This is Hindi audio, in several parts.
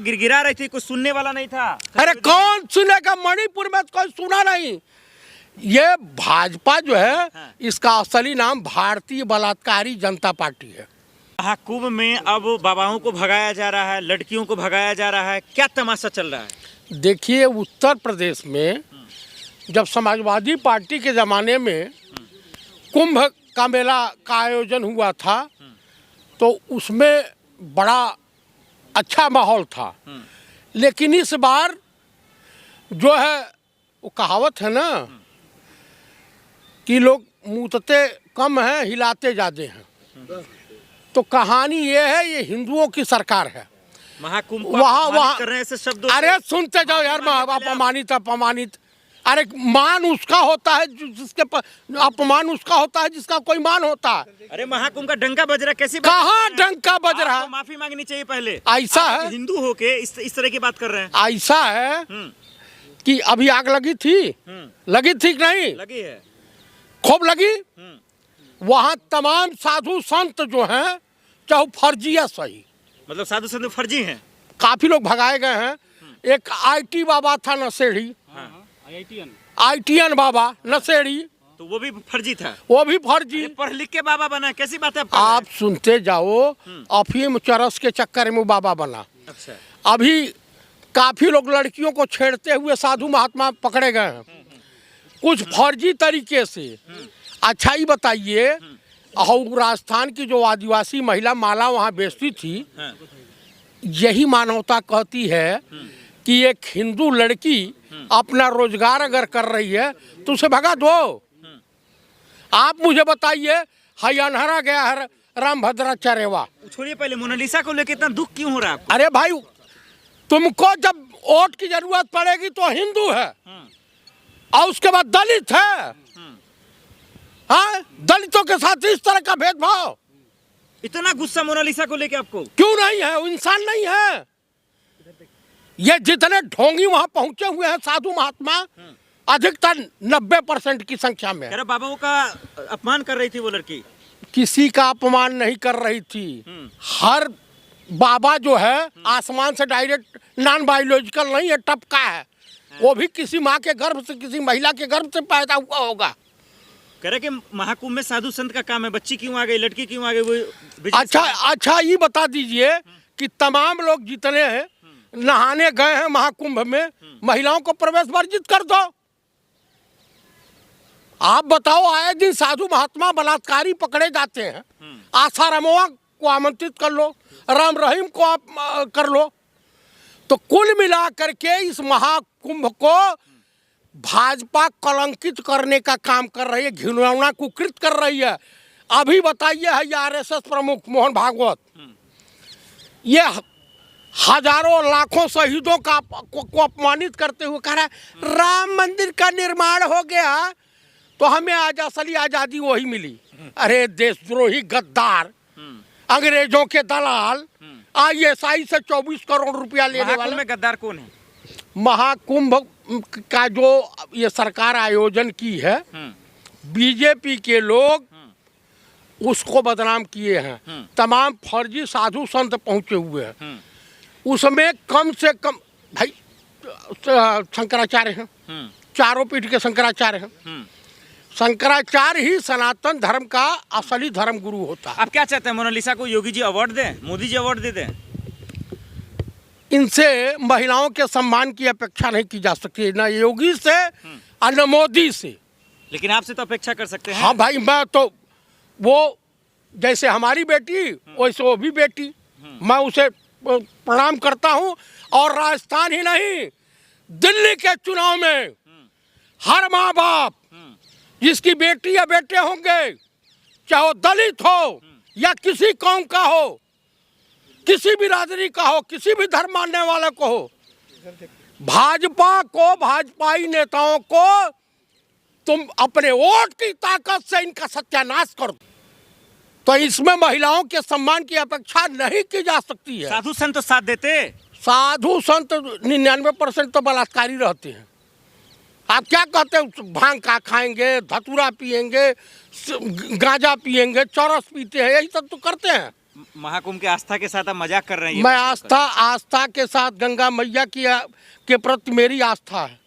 गिरगिरा रही थी, कुछ सुनने वाला नहीं था। अरे कौन सुनेगा, मणिपुर में कोई सुना नहीं। ये भाजपा जो है इसका असली नाम भारतीय बलात्कारी जनता पार्टी है। महाकुंभ में अब बाबाओं को भगाया जा रहा है, लड़कियों को भगाया जा रहा है, क्या तमाशा चल रहा है? देखिए, उत्तर प्रदेश में जब समाजवादी पार्टी के ज़माने में कुंभ का मेला का आयोजन हुआ था तो उसमें बड़ा अच्छा माहौल था, लेकिन इस बार जो है वो कहावत है ना कि लोग मूतते कम हैं हिलाते ज़्यादा हैं। तो कहानी ये है, ये हिंदुओं की सरकार है। महाकुंभ वहाँ कर रहे हैं ऐसे शब्दों। अरे सुनते जाओ यार, अपमानित। अरे मान उसका होता है जिसके अपमान उसका होता है जिसका कोई मान होता है। अरे महाकुंभ का डंका बज रहा, कैसी कहाँ डंका बज रहा है? माफी मांगनी चाहिए पहले। ऐसा है, हिंदू होके इस तरह की बात कर रहे हैं। ऐसा है कि अभी आग लगी थी, लगी थी कि नहीं? लगी है, खूब लगी। वहाँ तमाम साधु संत जो हैं, चाहे फर्जी या सही, मतलब साधु संत फर्जी हैं, काफी लोग भगाए गए हैं। एक IT बाबा था नशेड़ी, ITN बाबा नशेड़ी, तो वो भी फर्जी था। वो भी फर्जी। पढ़ लिख के बाबा बना, कैसी बात है? आप सुनते जाओ, अफीम चरस के चक्कर में वो बाबा बना। अच्छा। अभी काफी लोग लड़कियों को छेड़ते हुए साधु महात्मा पकड़े गए हैं, कुछ फर्जी तरीके से। अच्छा ही बताइए, और राजस्थान की जो आदिवासी महिला माला वहाँ बेचती थी, यही मानवता कहती है कि एक हिंदू लड़की अपना रोजगार अगर कर रही है तो उसे भगा दो। आप मुझे बताइए, हाई अनहरा गया है रामभद्राचार्यवा। छोड़िए, पहले मोनालिसा को लेकर इतना दुख क्यों हो रहा है आपको? अरे भाई, तुमको जब वोट की जरूरत पड़ेगी तो हिंदू है और उसके बाद दलित है। हाँ, दलितों के साथ इस तरह का भेदभाव। इतना गुस्सा मोनालिसा को लेके आपको? क्यों नहीं है? वो इंसान नहीं है। ये जितने ढोंगी वहां पहुंचे हुए हैं साधु महात्मा, अधिकतर 90% की संख्या में। अरे बाबाओं का अपमान कर रही थी वो लड़की। किसी का अपमान नहीं कर रही थी। हर बाबा जो है आसमान से डायरेक्ट नॉन बायोलॉजिकल नहीं है, टपका है। वो भी किसी माँ के गर्भ से, किसी महिला के गर्भ से पैदा हुआ होगा। कह रहे कि महाकुंभ में साधु संत का काम है, बच्ची क्यों आ गई, लड़की क्यों आ गई? वो अच्छा ये बता दीजिए कि तमाम लोग जितने हैं नहाने गए हैं महाकुंभ में, महिलाओं को प्रवेश वर्जित कर दो। आप बताओ, आए दिन साधु महात्मा बलात्कारी पकड़े जाते हैं, आशा रमोआ को आमंत्रित कर लो, राम रहीम को आप कर लो। तो कुल मिला करके इस महाकुंभ को भाजपा कलंकित करने का काम कर रही है, घिनौना कुकृत कर रही है। अभी बताइए, है RSS प्रमुख मोहन भागवत, ये हजारों लाखों शहीदों को अपमानित करते हुए कह रहा है राम मंदिर का निर्माण हो गया तो हमें आज असली आजादी वही मिली। अरे देशद्रोही गद्दार, अंग्रेजों के दलाल, ISI से 24 करोड़ रुपया लेने वाले। में गद्दार कौन है? महाकुंभ का जो ये सरकार आयोजन की है, BJP के लोग उसको बदनाम किए हैं। तमाम फर्जी साधु संत पहुंचे हुए हैं। उसमें कम से कम भाई शंकराचार्य हैं, चारों पीठ के शंकराचार्य हैं। शंकराचार्य ही सनातन धर्म का असली धर्म गुरु होता है। आप क्या चाहते हैं, मोनालिसा को योगी जी अवार्ड दें, मोदी जी अवार्ड दे दें? इनसे महिलाओं के सम्मान की अपेक्षा नहीं की जा सकती, न योगी से और न मोदी से। लेकिन आपसे तो अपेक्षा कर सकते हैं। हाँ भाई, मैं तो वो जैसे हमारी बेटी वैसे वो भी बेटी, मैं उसे प्रणाम करता हूँ। और राजस्थान ही नहीं, दिल्ली के चुनाव में हर माँ बाप जिसकी बेटी या बेटे होंगे, चाहे वो दलित हो या किसी कौम का हो, किसी बिरादरी का हो, किसी भी धर्म मानने वाले को हो, भाजपा को, भाजपाई नेताओं को तुम अपने वोट की ताकत से इनका सत्यानाश कर दो। तो इसमें महिलाओं के सम्मान की अपेक्षा नहीं की जा सकती है। साधु संत तो साथ देते? साधु संत 99% तो बलात्कारी रहते हैं। आप क्या कहते हैं, भांग का खाएंगे, धतूरा पिएंगे, गांजा पिएंगे, चरस पीते हैं, यही सब तो करते हैं। महाकुंभ के आस्था के साथ आप मजाक कर रहे हैं ये मैं बात कर। आस्था के साथ गंगा मैया के प्रति मेरी आस्था है।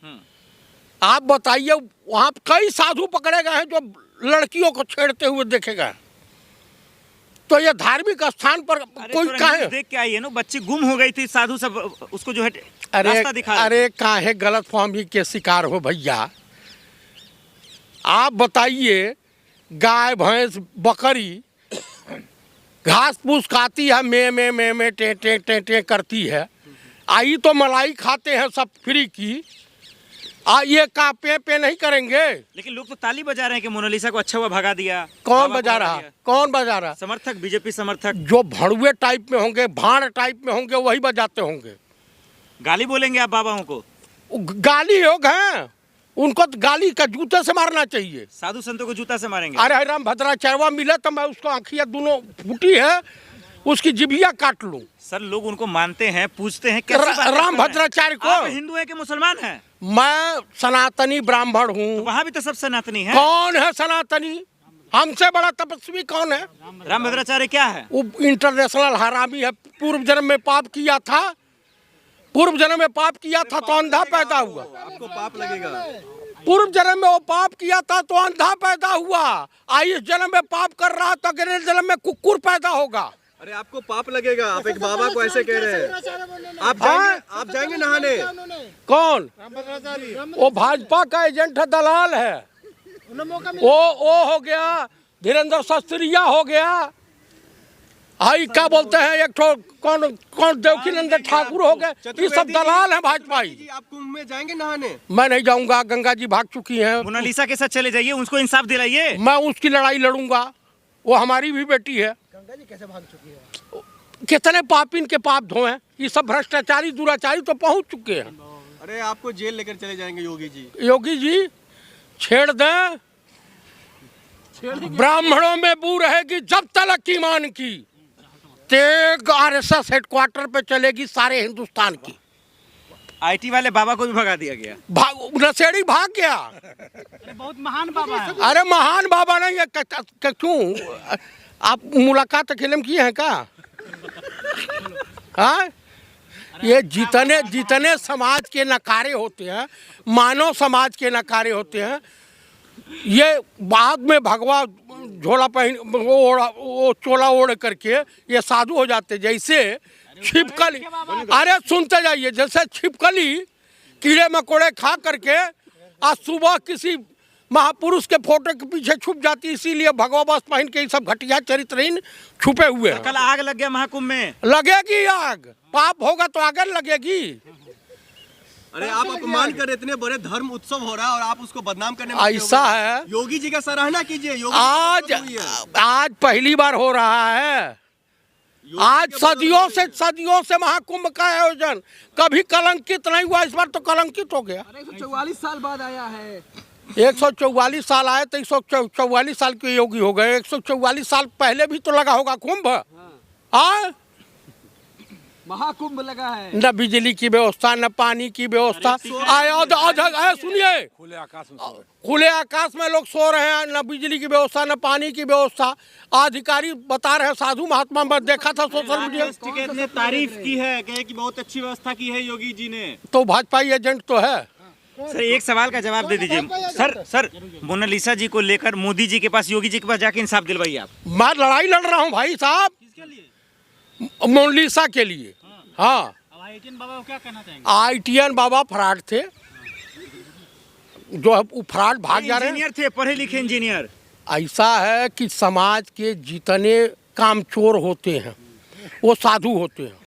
आप बताइए, वहाँ कई साधु पकड़े गए हैं जो लड़कियों को छेड़ते हुए देखे गए। तो ये धार्मिक स्थान पर कोई काहे देख के आइए ना, बच्ची गुम हो गई थी, साधु सब उसको जो है रास्ता दिखा रहे थे। अरे काहे गलतफहमी के शिकार हो भैया। आप बताइए, गाय भैंस बकरी घास फूस खाती है, में टे टे टे टे करती है। आई तो मलाई खाते हैं सब फ्री की। ये का पे नहीं करेंगे। लेकिन लोग तो ताली बजा रहे हैं कि मोनालिसा को अच्छा हुआ भगा दिया। कौन बजा रहा? कौन बजा रहा? समर्थक, बीजेपी समर्थक जो भड़ुए टाइप में होंगे, भाड़ टाइप में होंगे, वही बजाते होंगे। गाली बोलेंगे आप बाबाओं को? गाली योग हैं, उनको तो गाली का जूते से मारना चाहिए। साधु संतों को जूता से मारेंगे? अरे राम भद्राचार्य मिले तो मैं उसको आँखियाँ दोनों फूटी है, उसकी जिभिया काट लूं। सर लोग उनको मानते हैं, पूछते हैं, कैसी बातें कर रहे राम हैं? भद्राचार्य को। आप हिंदू है कि मुसलमान है? मैं सनातनी ब्राह्मण तो हूँ। वहाँ भी तो सब सनातनी है। कौन है सनातनी? हमसे बड़ा तपस्वी कौन है? राम भद्राचार्य क्या है? वो इंटरनेशनल हरामी है। पूर्व जन्म में पाप किया था, पूर्व जन्म में पाप किया था तो अंधा पैदा हुआ। आपको पाप लगेगा। पूर्व जन्म में वो पाप किया था तो अंधा पैदा हुआ। इस जन्म में पाप कर रहा तो अगले जन्म में कुकुर पैदा होगा। अरे आपको पाप लगेगा, आप एक बाबा को ऐसे कह रहे हैं। आप जाएंगे नहाने? कौन? वो भाजपा का एजेंट है, दलाल है। वो हो गया, धीरेन्द्र शास्त्रिया हो गया। हाई क्या बोलते हैं, एक ठो कौन देवकीनंदन ठाकुर हो गए। ये सब दलाल हैं भाजपाई। आप कुंभ में जाएंगे नहाने? मैं नहीं जाऊंगा, गंगा जी भाग चुकी हैं। मोनालिसा के साथ चले जाइए, उसको इंसाफ दिलाइए। मैं उसकी लड़ाई लड़ूंगा, वो हमारी भी बेटी है। गंगा जी कैसे भाग चुकी है? कितने पाप इनके पाप धोए हैं। ये सब भ्रष्टाचारी दुराचारी तो पहुंच चुके हैं। अरे आपको जेल लेकर चले जाएंगे योगी जी। योगी जी छेड़ दें, ब्राह्मणों में बू रहेगी जब तलक ईमान की। तेग आरएसएस हेडक्वार्टर पे चलेगी सारे हिंदुस्तान की। आईटी वाले बाबा को भी भगा दिया गया। नशेड़ी भाग गया। बहुत महान बाबा है। अरे महान बाबा नहीं है। क्यों आप मुलाकात अकेले में किए हैं क्या? हाँ, ये जितने समाज के नकारे होते हैं, मानव समाज के नकारे होते हैं, ये बाद में भगवा झोला पहन वो चोला ओढ़ करके ये साधु हो जाते। जैसे छिपकली, अरे सुनते जाइए, जैसे छिपकली कीड़े मकोड़े खा करके आज सुबह किसी महापुरुष के फोटो के पीछे छुप जाती, इसीलिए भगवा वस्त्र पहन के सब घटिया चरित्रहीन छुपे हुए हैं। कल आग लग गया महाकुंभ में। लगेगी आग, पाप होगा तो आग लगेगी। अरे आप अपमान कर रहे, इतने बड़े धर्म उत्सव हो रहा है और आप उसको बदनाम करने में ऐसा है। योगी जी का सराहना कीजिए। आज पहली बार हो रहा है। आज सदियों से महाकुंभ का आयोजन कभी कलंकित नहीं हुआ, इस बार तो कलंकित हो गया। 144 साल बाद आया है। 144 साल आए तो 144 साल के योगी हो गए। 144 साल पहले भी तो लगा होगा कुंभ। हाँ, महाकुंभ लगा है। न बिजली की व्यवस्था, न पानी की व्यवस्था। सुनिए, खुले आकाश में लोग सो रहे हैं, न बिजली की व्यवस्था, न पानी की व्यवस्था। अधिकारी बता रहे हैं, साधु महात्मा में देखा था सोशल मीडिया। ने तारीफ की है, कहे कि बहुत अच्छी व्यवस्था की है योगी जी ने। तो भाजपाई एजेंट तो है। सर एक सवाल का जवाब दे दीजिए। सर मोनालिसा जी को लेकर मोदी जी के पास, योगी जी के पास जाके इंसाफ दिलवाइए आप। मैं लड़ाई लड़ रहा हूँ भाई साहब, मोनालिसा के लिए। हाँ, आईटीएन बाबा को क्या कहना चाहेंगे? आईटीएन बाबा फराड थे, जो फराड भाग जा रहे हैं। इंजीनियर थे, पढ़े लिखे इंजीनियर। ऐसा है कि समाज के जितने कामचोर होते हैं वो साधु होते हैं।